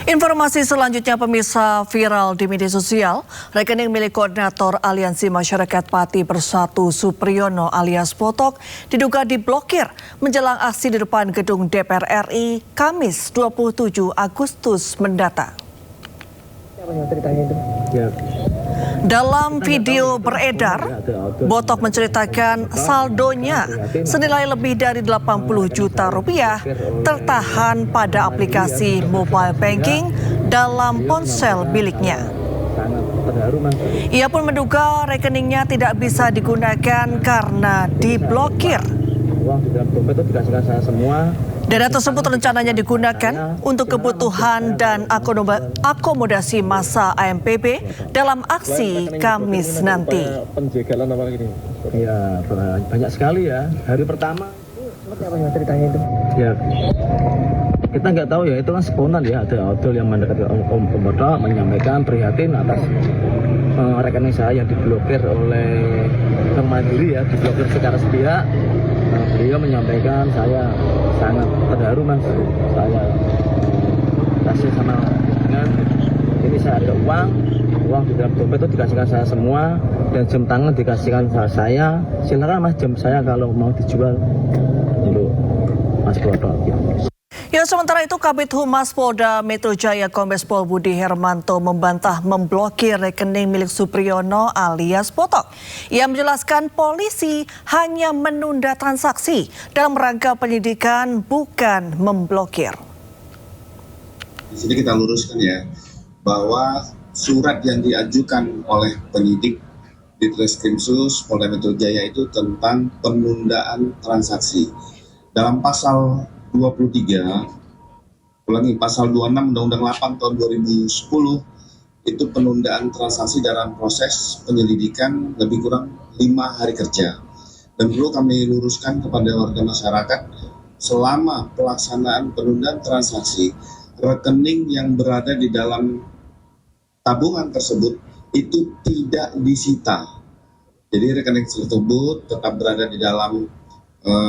Informasi selanjutnya pemirsa viral di media sosial, rekening milik koordinator Aliansi Masyarakat Pati Bersatu Supriyono alias Potok diduga diblokir menjelang aksi di depan gedung DPR RI Kamis 27 Agustus mendatang. Dalam video beredar, Potok menceritakan saldonya senilai lebih dari 80 juta rupiah tertahan pada aplikasi mobile banking dalam ponsel miliknya. Ia pun menduga rekeningnya tidak bisa digunakan karena diblokir. Dana tersebut rencananya digunakan untuk kebutuhan dan akomodasi massa AMPB dalam aksi Kamis nanti. Ya, banyak sekali ya. Hari pertama. Seperti apa ceritanya itu? Ya, kita nggak tahu ya, itu kan spontan ya. Ada odol yang mendekati Om Potok menyampaikan prihatin atas rekening saya yang diblokir oleh Bank Mandiri ya, diblokir secara sepihak. Beliau menyampaikan saya sangat terharu mas, saya kasih sama dengan ini saya ada uang di dalam dompet itu dikasihkan saya semua dan jam tangan dikasihkan saya. Silakan mas jam saya kalau mau dijual untuk Mas Potok. Ya, sementara itu Kabid Humas Polda Metro Jaya Kombes Pol Budi Hermanto membantah memblokir rekening milik Supriyono alias Potok. Ia menjelaskan polisi hanya menunda transaksi dalam rangka penyidikan, bukan memblokir. Di sini kita luruskan ya, bahwa surat yang diajukan oleh penyidik di Treskrimsus Polda Metro Jaya itu tentang penundaan transaksi. Dalam pasal 23, pasal 26 Undang-Undang 8 tahun 2010 itu penundaan transaksi dalam proses penyelidikan lebih kurang 5 hari kerja. Dan perlu kami luruskan kepada warga masyarakat, selama pelaksanaan penundaan transaksi, rekening yang berada di dalam tabungan tersebut itu tidak disita. Jadi rekening tersebut tetap berada di dalam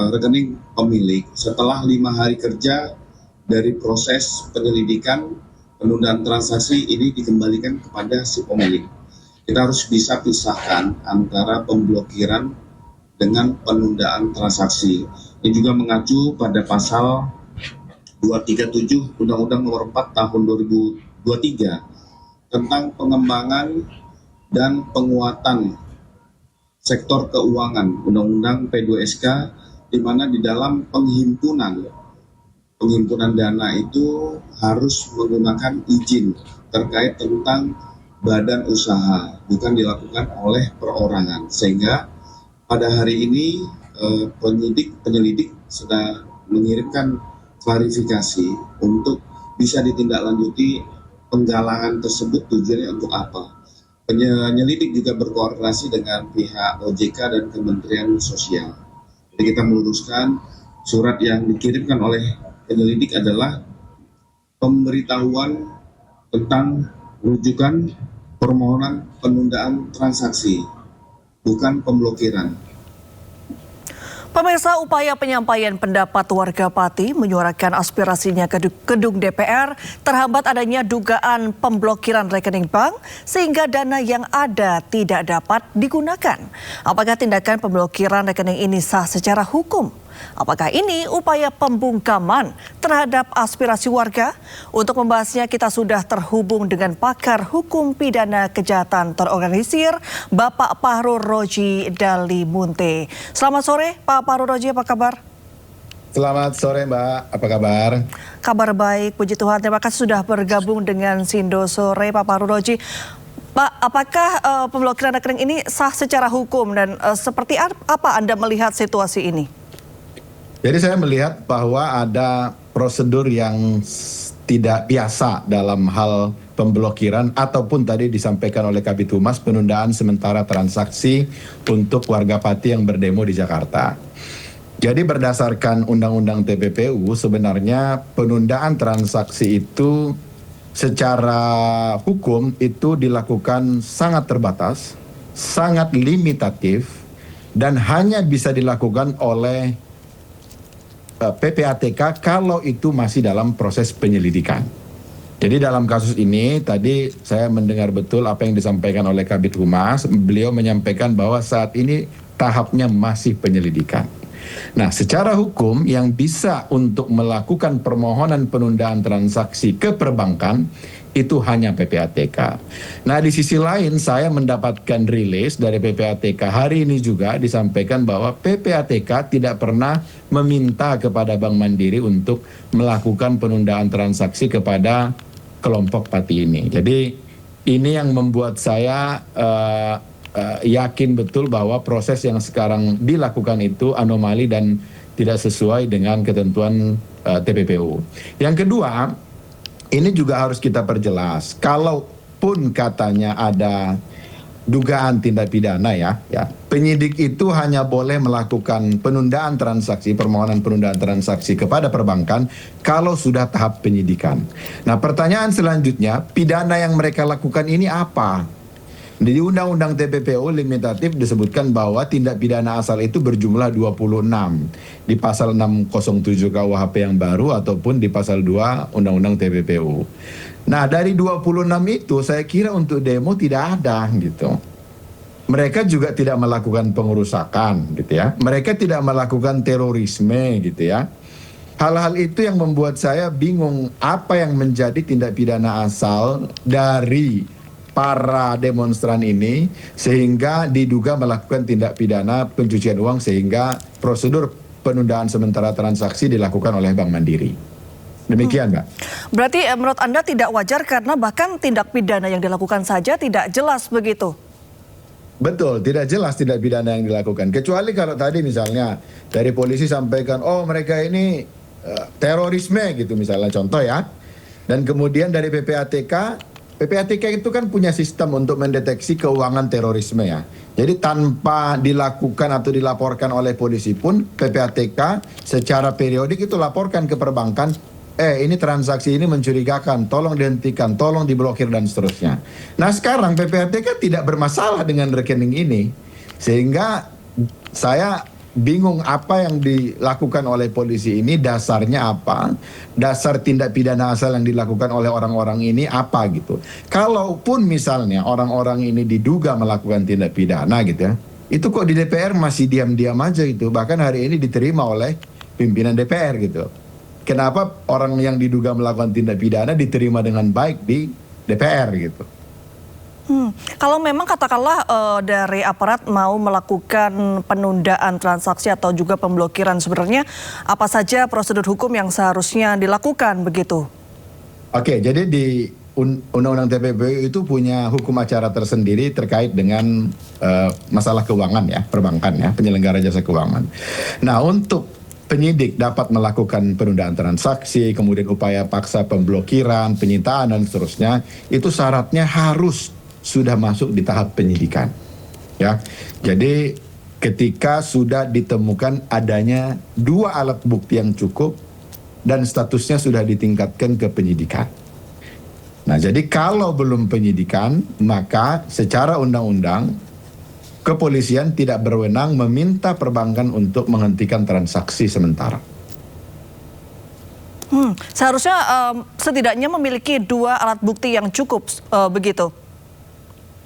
rekening pemilik. Setelah 5 hari kerja dari proses penyelidikan penundaan transaksi ini dikembalikan kepada si pemilik. Kita harus bisa pisahkan antara pemblokiran dengan penundaan transaksi. Ini juga mengacu pada pasal 237 Undang-Undang Nomor 4 Tahun 2023 tentang pengembangan dan penguatan sektor keuangan, Undang-Undang P2SK, di mana di dalam penghimpunan dana itu harus menggunakan izin terkait tentang badan usaha, bukan dilakukan oleh perorangan. Sehingga pada hari ini penyelidik sedang mengirimkan klarifikasi untuk bisa ditindaklanjuti penggalangan tersebut tujuannya untuk apa. Penyelidik juga berkoordinasi dengan pihak OJK dan Kementerian Sosial. Jadi kita meluruskan surat yang dikirimkan oleh penyelidik adalah pemberitahuan tentang rujukan permohonan penundaan transaksi, bukan pemblokiran. Pemirsa, upaya penyampaian pendapat warga Pati menyuarakan aspirasinya ke gedung DPR terhambat adanya dugaan pemblokiran rekening bank sehingga dana yang ada tidak dapat digunakan. Apakah tindakan pemblokiran rekening ini sah secara hukum? Apakah ini upaya pembungkaman terhadap aspirasi warga? Untuk membahasnya kita sudah terhubung dengan pakar hukum pidana kejahatan terorganisir, Bapak Fahrul Roji Dalimunte. Selamat sore Pak Fahrul Roji, apa kabar? Selamat sore Mbak, apa kabar? Kabar baik, puji Tuhan. Terima kasih sudah bergabung dengan Sindo Sore Pak Fahrul Roji. Pak, apakah pemblokiran rekening ini sah secara hukum dan seperti apa Anda melihat situasi ini? Jadi saya melihat bahwa ada prosedur yang tidak biasa dalam hal pemblokiran ataupun tadi disampaikan oleh Kabid Humas penundaan sementara transaksi untuk warga Pati yang berdemo di Jakarta. Jadi berdasarkan Undang-Undang TPPU sebenarnya penundaan transaksi itu secara hukum itu dilakukan sangat terbatas, sangat limitatif dan hanya bisa dilakukan oleh PPATK kalau itu masih dalam proses penyelidikan. Jadi dalam kasus ini tadi saya mendengar betul apa yang disampaikan oleh Kabid Humas. Beliau menyampaikan bahwa saat ini tahapnya masih penyelidikan. Nah, secara hukum yang bisa untuk melakukan permohonan penundaan transaksi ke perbankan itu hanya PPATK. Nah, di sisi lain saya mendapatkan rilis dari PPATK hari ini juga disampaikan bahwa PPATK tidak pernah meminta kepada Bank Mandiri untuk melakukan penundaan transaksi kepada kelompok Pati ini. Jadi ini yang membuat saya yakin betul bahwa proses yang sekarang dilakukan itu anomali dan tidak sesuai dengan ketentuan TPPU. Yang kedua, ini juga harus kita perjelas. Kalaupun katanya ada dugaan tindak pidana ya, penyidik itu hanya boleh melakukan penundaan transaksi, permohonan penundaan transaksi kepada perbankan kalau sudah tahap penyidikan. Nah, pertanyaan selanjutnya, pidana yang mereka lakukan ini apa? Di Undang-Undang TPPU limitatif disebutkan bahwa tindak pidana asal itu berjumlah 26 di pasal 607 KUHP yang baru ataupun di pasal 2 Undang-Undang TPPU. Nah, dari 26 itu saya kira untuk demo tidak ada gitu. Mereka juga tidak melakukan pengerusakan gitu ya. Mereka tidak melakukan terorisme gitu ya. Hal-hal itu yang membuat saya bingung apa yang menjadi tindak pidana asal dari para demonstran ini sehingga diduga melakukan tindak pidana pencucian uang sehingga prosedur penundaan sementara transaksi dilakukan oleh Bank Mandiri. Demikian, Mbak. Berarti menurut Anda tidak wajar karena bahkan tindak pidana yang dilakukan saja tidak jelas begitu? Betul, tidak jelas tindak pidana yang dilakukan. Kecuali kalau tadi misalnya dari polisi sampaikan, oh mereka ini terorisme gitu misalnya contoh ya. Dan kemudian dari PPATK itu kan punya sistem untuk mendeteksi keuangan terorisme ya. Jadi tanpa dilakukan atau dilaporkan oleh polisi pun PPATK secara periodik itu laporkan ke perbankan, ini transaksi ini mencurigakan, tolong dihentikan, tolong diblokir dan seterusnya. Nah sekarang PPATK tidak bermasalah dengan rekening ini. Sehingga saya bingung apa yang dilakukan oleh polisi ini dasarnya apa, dasar tindak pidana asal yang dilakukan oleh orang-orang ini apa gitu. Kalaupun misalnya orang-orang ini diduga melakukan tindak pidana gitu ya, itu kok di DPR masih diam-diam aja gitu, bahkan hari ini diterima oleh pimpinan DPR gitu. Kenapa orang yang diduga melakukan tindak pidana diterima dengan baik di DPR gitu. Kalau memang katakanlah dari aparat mau melakukan penundaan transaksi atau juga pemblokiran, sebenarnya apa saja prosedur hukum yang seharusnya dilakukan begitu? Oke, jadi di Undang-Undang TPPU itu punya hukum acara tersendiri terkait dengan masalah keuangan ya, perbankan ya, penyelenggara jasa keuangan. Nah, untuk penyidik dapat melakukan penundaan transaksi, kemudian upaya paksa pemblokiran, penyitaan dan seterusnya, itu syaratnya harus sudah masuk di tahap penyidikan. Ya. Jadi ketika sudah ditemukan adanya 2 alat bukti yang cukup dan statusnya sudah ditingkatkan ke penyidikan. Nah, jadi kalau belum penyidikan, maka secara undang-undang kepolisian tidak berwenang meminta perbankan untuk menghentikan transaksi sementara. Seharusnya setidaknya memiliki 2 alat bukti yang cukup begitu.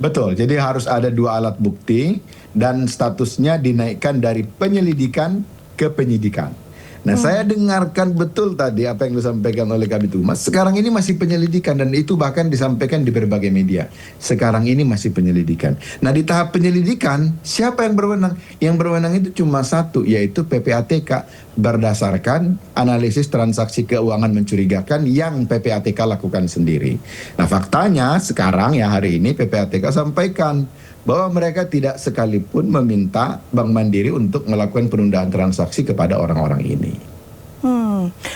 Betul, jadi harus ada 2 alat bukti dan statusnya dinaikkan dari penyelidikan ke penyidikan. Nah, saya dengarkan betul tadi apa yang disampaikan oleh Kabid Humas. Sekarang ini masih penyelidikan dan itu bahkan disampaikan di berbagai media. Sekarang ini masih penyelidikan. Nah, di tahap penyelidikan, siapa yang berwenang? Yang berwenang itu cuma satu, yaitu PPATK berdasarkan analisis transaksi keuangan mencurigakan yang PPATK lakukan sendiri. Nah, faktanya sekarang ya hari ini PPATK sampaikan bahwa mereka tidak sekalipun meminta Bank Mandiri untuk melakukan penundaan transaksi kepada orang-orang ini.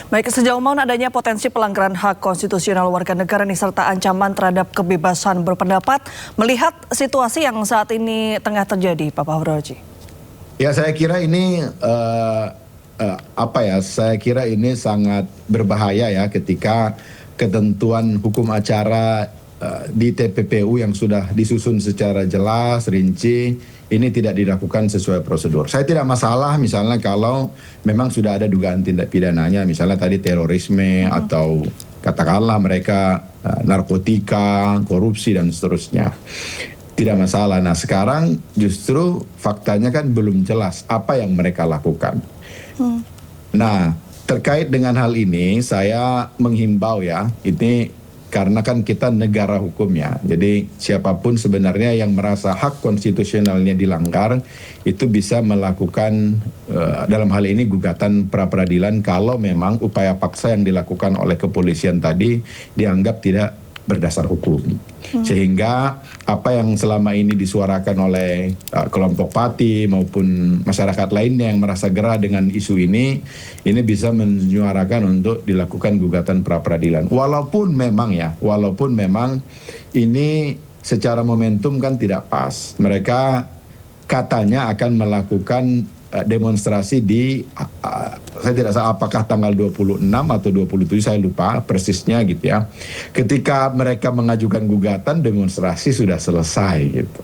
Baik, sejauh mana adanya potensi pelanggaran hak konstitusional warga negara ini serta ancaman terhadap kebebasan berpendapat melihat situasi yang saat ini tengah terjadi, Pak Fahruji? Ya, saya kira ini saya kira ini sangat berbahaya ya ketika ketentuan hukum acara di TPPU yang sudah disusun secara jelas, rinci, ini tidak dilakukan sesuai prosedur. Saya tidak masalah misalnya kalau memang sudah ada dugaan tindak pidananya, misalnya tadi terorisme atau katakanlah mereka narkotika, korupsi dan seterusnya. Tidak masalah. Nah sekarang justru faktanya kan belum jelas apa yang mereka lakukan. Nah terkait dengan hal ini saya menghimbau ya, ini karena kan kita negara hukum ya. Jadi siapapun sebenarnya yang merasa hak konstitusionalnya dilanggar itu bisa melakukan dalam hal ini gugatan pra peradilan kalau memang upaya paksa yang dilakukan oleh kepolisian tadi dianggap tidak berdasar hukum. Sehingga apa yang selama ini disuarakan oleh kelompok Pati maupun masyarakat lainnya yang merasa gerah dengan isu ini bisa menyuarakan untuk dilakukan gugatan pra peradilan. Walaupun memang ini secara momentum kan tidak pas. Mereka katanya akan melakukan demonstrasi di saya tidak tahu apakah tanggal 26 atau 27, saya lupa persisnya gitu ya. Ketika mereka mengajukan gugatan, demonstrasi sudah selesai gitu.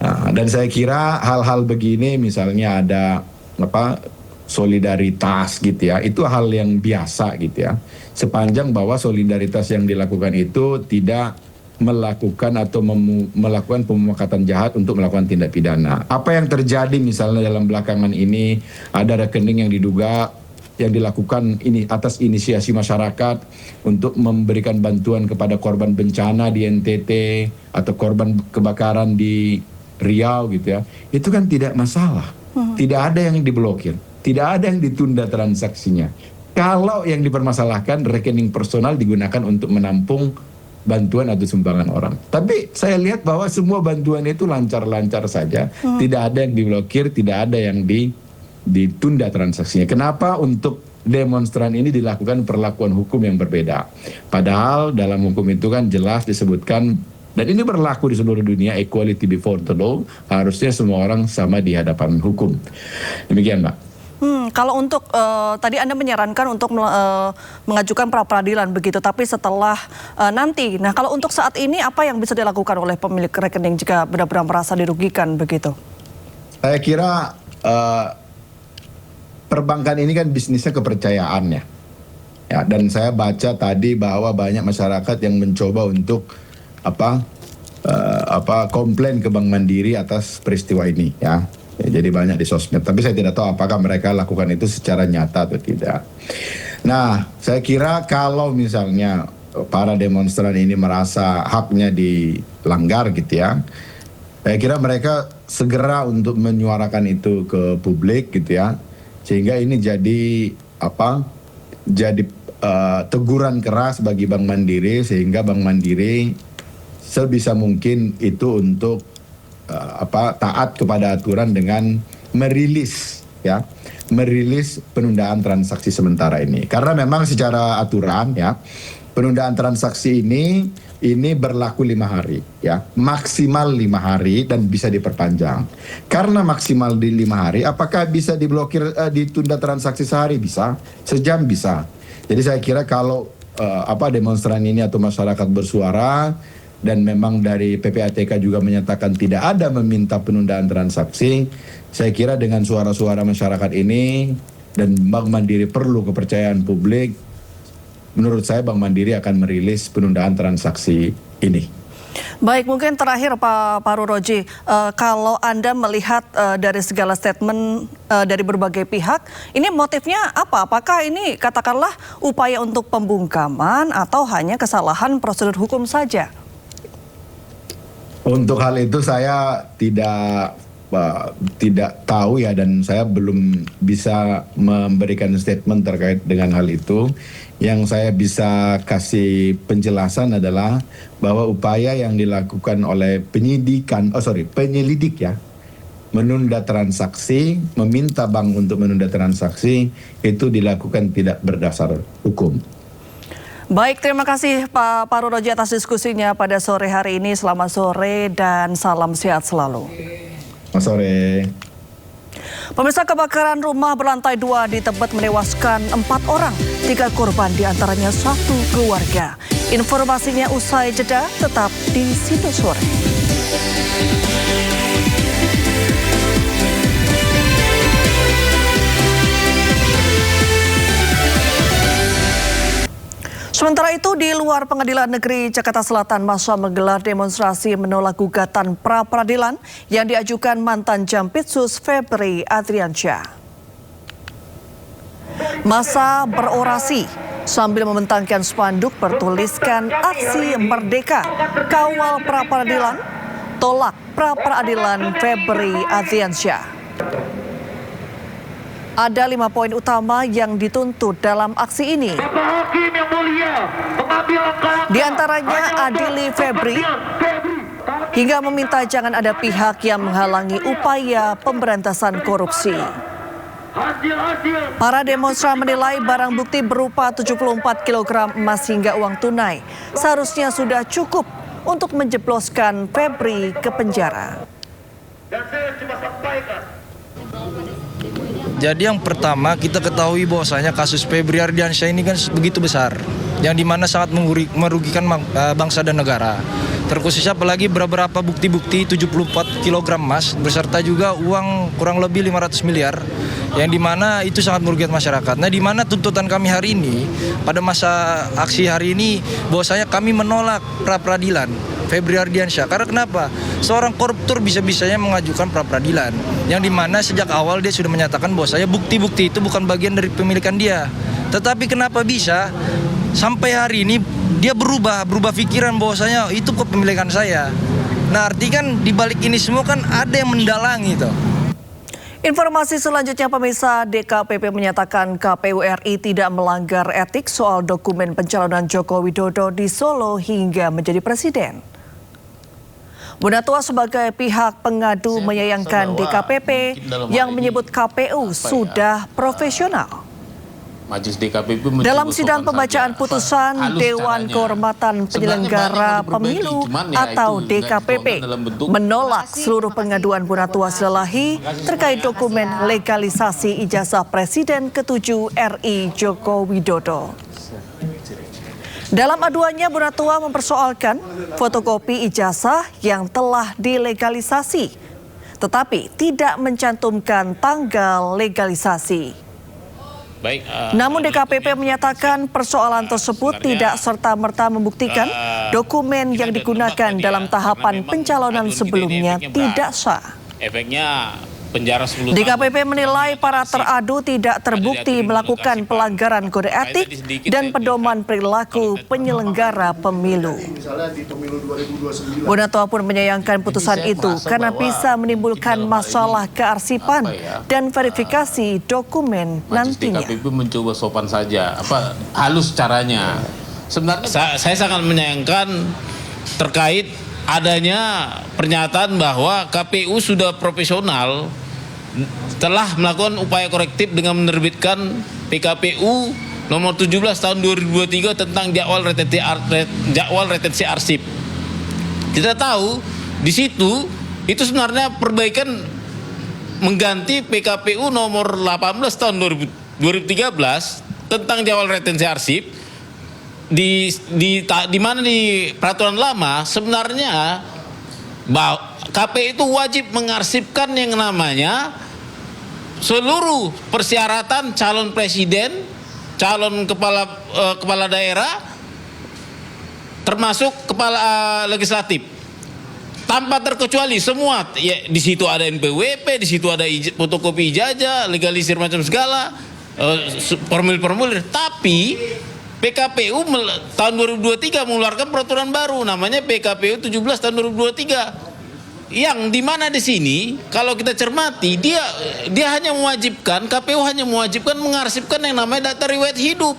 Nah, dan saya kira hal-hal begini misalnya ada solidaritas gitu ya, itu hal yang biasa gitu ya. Sepanjang bahwa solidaritas yang dilakukan itu tidak melakukan atau melakukan pemufakatan jahat untuk melakukan tindak pidana. Apa yang terjadi misalnya dalam belakangan ini, ada rekening yang diduga yang dilakukan ini atas inisiasi masyarakat untuk memberikan bantuan kepada korban bencana di NTT atau korban kebakaran di Riau gitu ya. Itu kan tidak masalah. Tidak ada yang diblokir, tidak ada yang ditunda transaksinya. Kalau yang dipermasalahkan rekening personal digunakan untuk menampung bantuan atau sumbangan orang. Tapi saya lihat bahwa semua bantuan itu lancar-lancar saja. Tidak ada yang diblokir, tidak ada yang ditunda transaksinya. Kenapa untuk demonstran ini dilakukan perlakuan hukum yang berbeda? Padahal dalam hukum itu kan jelas disebutkan, dan ini berlaku di seluruh dunia, equality before the law, harusnya semua orang sama di hadapan hukum. Demikian, Mbak. Kalau untuk tadi Anda menyarankan untuk mengajukan pra peradilan begitu, tapi setelah nanti. Nah, kalau untuk saat ini apa yang bisa dilakukan oleh pemilik rekening jika benar-benar merasa dirugikan begitu? Saya kira perbankan ini kan bisnisnya kepercayaan ya. Ya, dan saya baca tadi bahwa banyak masyarakat yang mencoba untuk komplain ke Bank Mandiri atas peristiwa ini ya. Jadi banyak di sosmed, tapi saya tidak tahu apakah mereka lakukan itu secara nyata atau tidak. Nah, saya kira kalau misalnya para demonstran ini merasa haknya dilanggar gitu ya, saya kira mereka segera untuk menyuarakan itu ke publik gitu ya, sehingga ini jadi teguran keras bagi Bank Mandiri, sehingga Bank Mandiri sebisa mungkin itu untuk taat kepada aturan dengan merilis penundaan transaksi sementara ini. Karena memang secara aturan ya, penundaan transaksi ini berlaku 5 hari ya, maksimal 5 hari dan bisa diperpanjang. Karena maksimal di 5 hari, apakah bisa diblokir ditunda transaksi sehari? Bisa, sejam bisa. Jadi saya kira kalau demonstran ini atau masyarakat bersuara dan memang dari PPATK juga menyatakan tidak ada meminta penundaan transaksi, saya kira dengan suara-suara masyarakat ini dan Bank Mandiri perlu kepercayaan publik, menurut saya Bank Mandiri akan merilis penundaan transaksi ini. Baik, mungkin terakhir Pak Paruroji, kalau Anda melihat dari segala statement dari berbagai pihak, ini motifnya apa? Apakah ini katakanlah upaya untuk pembungkaman atau hanya kesalahan prosedur hukum saja? Untuk hal itu saya tidak tahu ya, dan saya belum bisa memberikan statement terkait dengan hal itu. Yang saya bisa kasih penjelasan adalah bahwa upaya yang dilakukan oleh penyelidik ya, menunda transaksi, meminta bank untuk menunda transaksi, itu dilakukan tidak berdasar hukum. Baik, terima kasih Pak Paruroji atas diskusinya pada sore hari ini. Selamat sore dan salam sehat selalu. Selamat sore. Pemirsa, kebakaran rumah berlantai 2 di Tebet menewaskan 4 orang, 3 korban diantaranya 1 keluarga. Informasinya usai jeda, tetap di Situs Sore. Sementara itu di luar Pengadilan Negeri Jakarta Selatan, massa menggelar demonstrasi menolak gugatan pra-peradilan yang diajukan mantan Jampitsus Febri Adriansyah. Massa berorasi sambil membentangkan spanduk bertuliskan aksi merdeka, kawal pra-peradilan, tolak pra-peradilan Febri Adriansyah. Ada 5 poin utama yang dituntut dalam aksi ini. Di antaranya adili Febri hingga meminta jangan ada pihak yang menghalangi upaya pemberantasan korupsi. Para demonstran menilai barang bukti berupa 74 kg emas hingga uang tunai seharusnya sudah cukup untuk menjebloskan Febri ke penjara. Jadi yang pertama kita ketahui bahwasanya kasus Febri Ardiansyah ini kan begitu besar, yang dimana sangat merugikan bangsa dan negara. Terkhususnya apalagi beberapa bukti-bukti 74 kg emas beserta juga uang kurang lebih 500 miliar, yang dimana itu sangat merugikan masyarakat. Nah, dimana tuntutan kami hari ini pada masa aksi hari ini bahwasanya kami menolak pra-peradilan Febri Ardiansyah. Karena kenapa? Seorang koruptor bisa-bisanya mengajukan pra-peradilan, yang dimana sejak awal dia sudah menyatakan bahwasanya bukti-bukti itu bukan bagian dari pemilikan dia. Tetapi kenapa bisa sampai hari ini dia berubah pikiran bahwasanya itu kepemilikan saya. Nah, arti kan dibalik ini semua kan ada yang mendalangi itu. Informasi selanjutnya, pemirsa, DKPP menyatakan KPU RI tidak melanggar etik soal dokumen pencalonan Joko Widodo di Solo hingga menjadi presiden. Munatua sebagai pihak pengadu menyayangkan DKPP yang menyebut KPU sudah profesional. Majelis DKPP dalam sidang pembacaan putusan Dewan Kehormatan Penyelenggara Pemilu atau DKPP menolak seluruh pengaduan Munatua Silalahi terkait dokumen legalisasi ijazah Presiden ke-7 RI Joko Widodo. Dalam aduannya, Munatua mempersoalkan fotokopi ijazah yang telah dilegalisasi, tetapi tidak mencantumkan tanggal legalisasi. Namun DKPP menyatakan persoalan tersebut tidak serta-merta membuktikan dokumen yang digunakan dalam tahapan pencalonan sebelumnya tidak sah. Efeknya penjara 10 tahun. DKPP menilai para teradu tidak terbukti melakukan pelanggaran kode etik dan pedoman perilaku penyelenggara pemilu. Munatua pun menyayangkan putusan itu karena bisa menimbulkan masalah kearsipan dan verifikasi dokumen nantinya. DKPP mencoba sopan saja, halus caranya. Sebenarnya saya sangat menyayangkan terkait adanya pernyataan bahwa KPU sudah profesional telah melakukan upaya korektif dengan menerbitkan PKPU nomor 17 tahun 2023 tentang jadwal retensi arsip. Kita tahu di situ itu sebenarnya perbaikan mengganti PKPU nomor 18 tahun 2013 tentang jadwal retensi arsip di mana di peraturan lama sebenarnya KPU itu wajib mengarsipkan yang namanya seluruh persyaratan calon presiden, calon kepala daerah, termasuk kepala legislatif, tanpa terkecuali semua. Ya, di situ ada NPWP, di situ ada fotokopi ijazah, legalisir macam segala, formulir. Tapi PKPU tahun 2023 mengeluarkan peraturan baru, namanya PKPU 17 tahun 2023. Yang dimana di sini kalau kita cermati dia hanya mewajibkan, KPU hanya mewajibkan mengarsipkan yang namanya data riwayat hidup.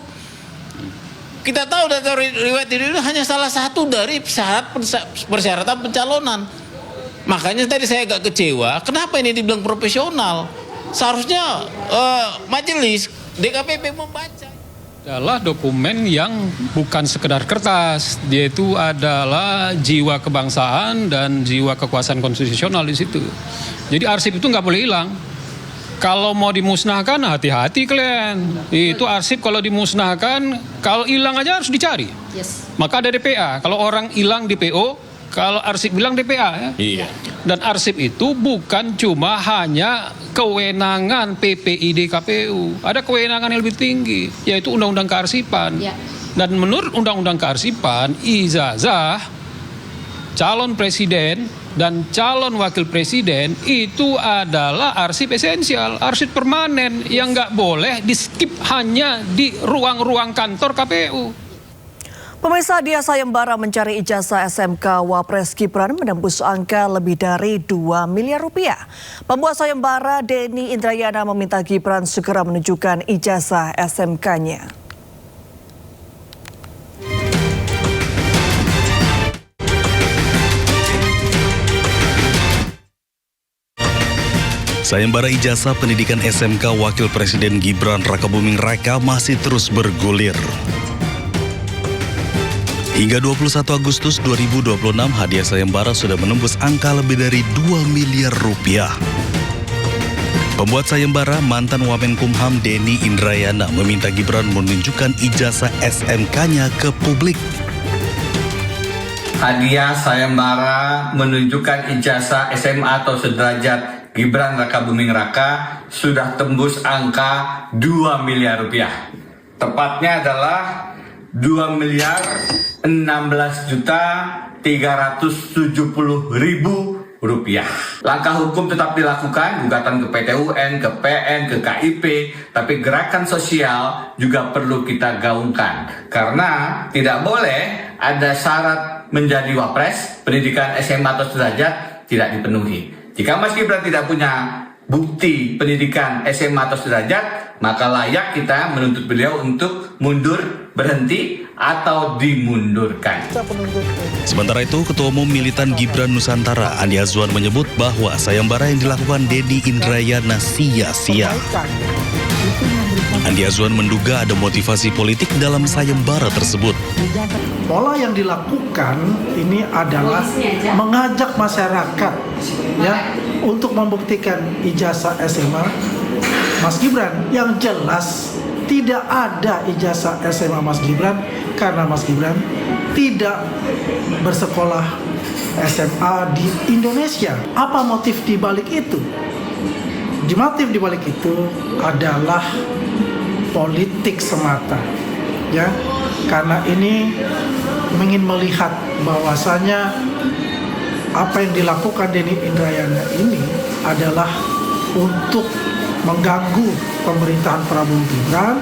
Kita tahu data riwayat hidup itu hanya salah satu dari persyaratan pencalonan. Makanya tadi saya agak kecewa, kenapa ini dibilang profesional? Seharusnya majelis DKPP membaca. Adalah dokumen yang bukan sekedar kertas, dia itu adalah jiwa kebangsaan dan jiwa kekuasaan konstitusional di situ. Jadi arsip itu nggak boleh hilang. Kalau mau dimusnahkan, hati-hati kalian. Itu arsip kalau dimusnahkan, kalau hilang aja harus dicari. Yes. Maka ada DPA. Kalau orang hilang di PO, kalau arsip bilang DPA ya. Iya. Dan arsip itu bukan cuma hanya kewenangan PPID KPU. Ada kewenangan yang lebih tinggi, yaitu Undang-Undang Kearsipan. Ya. Dan menurut Undang-Undang Kearsipan, ijazah calon presiden dan calon wakil presiden itu adalah arsip esensial, arsip permanen yang nggak boleh di-skip hanya di ruang-ruang kantor KPU. Pemirsa, Dia Sayembara mencari ijazah SMK Wapres Gibran menembus angka lebih dari 2 miliar rupiah. Pembuat sayembara Denny Indrayana meminta Gibran segera menunjukkan ijazah SMK-nya. Sayembara ijazah pendidikan SMK Wakil Presiden Gibran Rakabuming Raka masih terus bergulir. Hingga 21 Agustus 2026, hadiah sayembara sudah menembus angka lebih dari 2 miliar rupiah. Pembuat sayembara, mantan Wamenkumham Denny Indrayana meminta Gibran menunjukkan ijazah SMK-nya ke publik. Hadiah sayembara menunjukkan ijazah SMA atau sederajat Gibran Rakabuming Raka sudah tembus angka 2 miliar rupiah. Tepatnya adalah 2.016.370.000 rupiah. Langkah hukum tetap dilakukan, gugatan ke PT UN, ke PN, ke KIP, tapi gerakan sosial juga perlu kita gaungkan. Karena tidak boleh ada syarat menjadi wapres, pendidikan SMA atau sederajat tidak dipenuhi. Jika Mas Gibran tidak punya bukti pendidikan SMA atau sederajat, maka layak kita menuntut beliau untuk mundur, berhenti, atau dimundurkan. Sementara itu, Ketua Umum Militan Gibran Nusantara, Andi Azwan menyebut bahwa sayembara yang dilakukan Denny Indrayana sia-sia. Andi Azwan menduga ada motivasi politik dalam sayembara tersebut. Pola yang dilakukan ini adalah mengajak masyarakat ya untuk membuktikan ijazah SMA Mas Gibran, yang jelas tidak ada ijazah SMA Mas Gibran karena Mas Gibran tidak bersekolah SMA di Indonesia. Apa motif di balik itu? Motif di balik itu adalah politik semata, ya, karena ini ingin melihat bahwasanya apa yang dilakukan Denny Indrayana ini adalah untuk mengganggu pemerintahan Prabowo Gibran.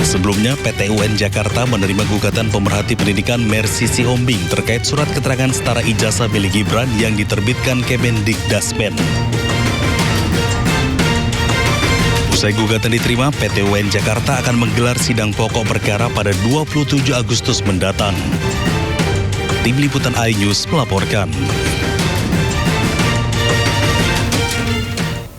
Sebelumnya, PT UN Jakarta menerima gugatan pemerhati pendidikan Mercy Sihombing terkait surat keterangan setara ijazah milik Gibran yang diterbitkan Kemendikdasmen. Usai gugatan diterima, PT UN Jakarta akan menggelar sidang pokok perkara pada 27 Agustus mendatang. Tim Liputan iNews melaporkan.